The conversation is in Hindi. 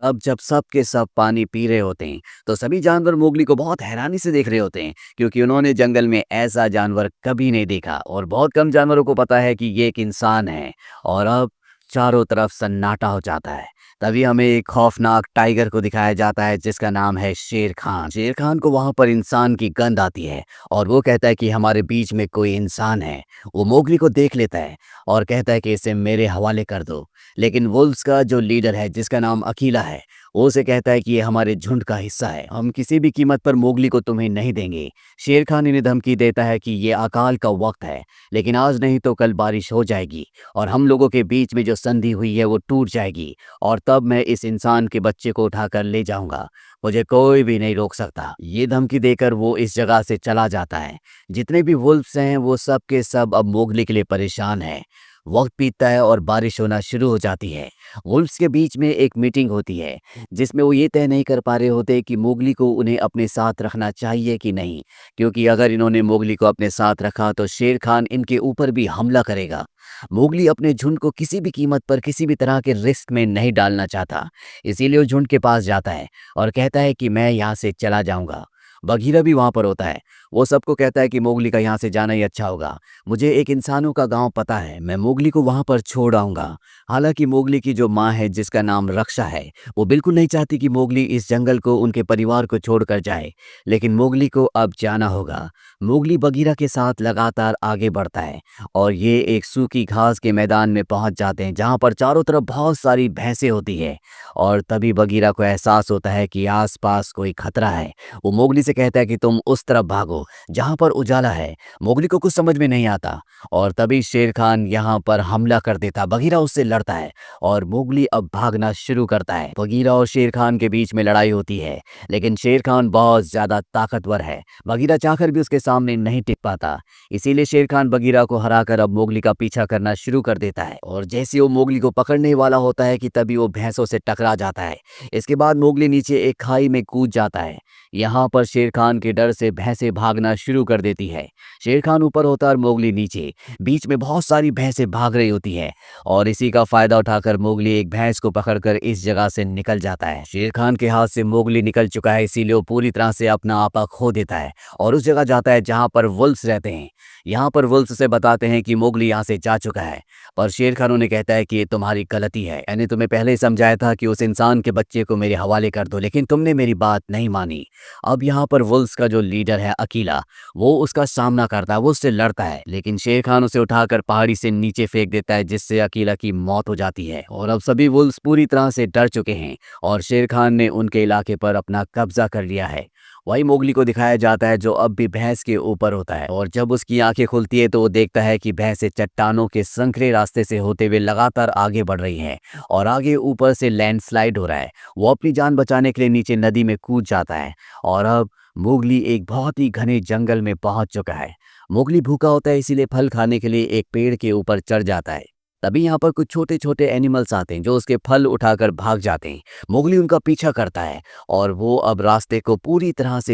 अब जब सब के सब पानी पी रहे होते हैं, तो सभी जानवर मोगली को बहुत हैरानी से देख रहे होते हैं, क्योंकि उन्होंने जंगल में ऐसा जानवर कभी नहीं देखा और बहुत कम जानवरों को पता है कि ये एक इंसान है। और अब चारों तरफ सन्नाटा हो जाता है। तभी हमें एक खौफनाक टाइगर को दिखाया जाता है, जिसका नाम है शेर खान। शेर खान को वहां पर इंसान की गंध आती है और वो कहता है कि हमारे बीच में कोई इंसान है। वो मोगली को देख लेता है और कहता है कि इसे मेरे हवाले कर दो। लेकिन वुल्फ्स का जो लीडर है, जिसका नाम अकीला है, वो उसे कहता है कि ये हमारे झुंड का हिस्सा है, हम किसी भी कीमत पर मोगली को तुम्हें नहीं देंगे। शेर खान इन्हें धमकी देता है कि ये अकाल का वक्त है, लेकिन आज नहीं तो कल बारिश हो जाएगी और हम लोगों के बीच में जो संधि हुई है वो टूट जाएगी, और तब मैं इस इंसान के बच्चे को उठाकर ले जाऊंगा। मुझे कोई भी नहीं रोक सकता। ये धमकी देकर वो इस जगह से चला जाता है। जितने भी वुल्फ्स हैं वो सब के सब अब मोगली के लिए परेशान हैं। वक्त बीतता है और बारिश होना शुरू हो जाती है। वुल्फ्स के बीच में एक मीटिंग होती है, जिसमें वो ये तय नहीं कर पा रहे होते कि मोगली को उन्हें अपने साथ रखना चाहिए कि नहीं, क्योंकि अगर इन्होंने मोगली को अपने साथ रखा तो शेर खान इनके ऊपर भी हमला करेगा। मोगली अपने झुंड को किसी भी कीमत पर किसी भी तरह के रिस्क में नहीं डालना चाहता, इसीलिए वो झुंड के पास जाता है और कहता है कि मैं यहाँ से चला जाऊंगा। बघीरा भी वहां पर होता है। वो सबको कहता है कि मोगली का यहाँ से जाना ही अच्छा होगा। मुझे एक इंसानों का गांव पता है, मैं मोगली को वहां पर छोड़ आऊंगा। हालांकि मोगली की जो माँ है, जिसका नाम रक्षा है, वो बिल्कुल नहीं चाहती कि मोगली इस जंगल को, उनके परिवार को छोड़कर जाए, लेकिन मोगली को अब जाना होगा। मोगली बघीरा के साथ लगातार आगे बढ़ता है और ये एक सूखी घास के मैदान में पहुंच जाते हैं, जहां पर चारों तरफ बहुत सारी भैंसें होती है। और तभी बघीरा को एहसास होता है कि आसपास कोई खतरा है। वो मोगली से कहता है कि तुम उस तरफ भागो जहां पर उजाला है। मोगली को कुछ समझ में नहीं आता और तभी शेर खान यहाँ पर हमला कर देता। बघीरा उससे लड़ता है और मोगली अब भागना शुरू करता है। बघीरा और शेर खान के बीच में लड़ाई होती है, लेकिन शेर खान बहुत ज्यादा ताकतवर है। बघीरा चाहकर भी उसके सामने नहीं टिक पाता। इसीलिए शेर खान बघीरा को हराकर अब मोगली का पीछा करना शुरू कर देता है। और जैसे वो मोगली को पकड़ने वाला होता है कि तभी वो भैंसों से टकरा जाता है। इसके बाद मोगली नीचे एक खाई में कूद जाता है। यहाँ पर शेर खान के डर से भैंसें भागना शुरू कर देती है। शेर खान ऊपर होता है और मोगली नीचे। बीच में बहुत सारी भैंसें भाग रही होती है और इसी का फायदा उठाकर मोगली एक भैंस को पकड़कर इस जगह से निकल जाता है। शेर खान के हाथ से मोगली निकल चुका है, इसीलिए वो पूरी तरह से अपना आपा खो देता है और उस जगह जाता है जहाँ पर वुल्फ्स रहते हैं। यहाँ पर वुल्फ्स से बताते हैं कि मोगली यहाँ से जा चुका है, पर शेर खान उन्हें कहता है कि ये तुम्हारी गलती है। मैंने तुम्हें पहले ही समझाया था कि उस इंसान के बच्चे को मेरे हवाले कर दो, लेकिन तुमने मेरी बात नहीं मानी। अब यहाँ पर वुल्फ्स का जो लीडर है अकीला, वो उसका सामना करता है, वो उससे लड़ता है, लेकिन शेर खान उसे उठाकर पहाड़ी से नीचे फेंक देता है, जिससे अकीला की मौत हो जाती है। और अब सभी वुल्फ्स पूरी तरह से डर चुके हैं और शेर खान ने उनके इलाके पर अपना कब्जा कर लिया है। वही मोगली को दिखाया जाता है, जो अब भी भैंस के ऊपर होता है, और जब उसकी आंखें खुलती है तो वो देखता है कि भैंसें चट्टानों के संकरे रास्ते से होते हुए लगातार आगे बढ़ रही हैं और आगे ऊपर से लैंडस्लाइड हो रहा है। वो अपनी जान बचाने के लिए नीचे नदी में कूद जाता है और अब मोगली एक बहुत ही घने जंगल में पहुंच चुका है। मोगली भूखा होता है, इसीलिए फल खाने के लिए एक पेड़ के ऊपर चढ़ जाता है। तभी यहाँ पर कुछ छोटे छोटे एनिमल्स आते हैं, जो उसके फल उठाकर भाग जाते हैं। मोगली उनका पीछा करता है और वो अब रास्ते को पूरी तरह से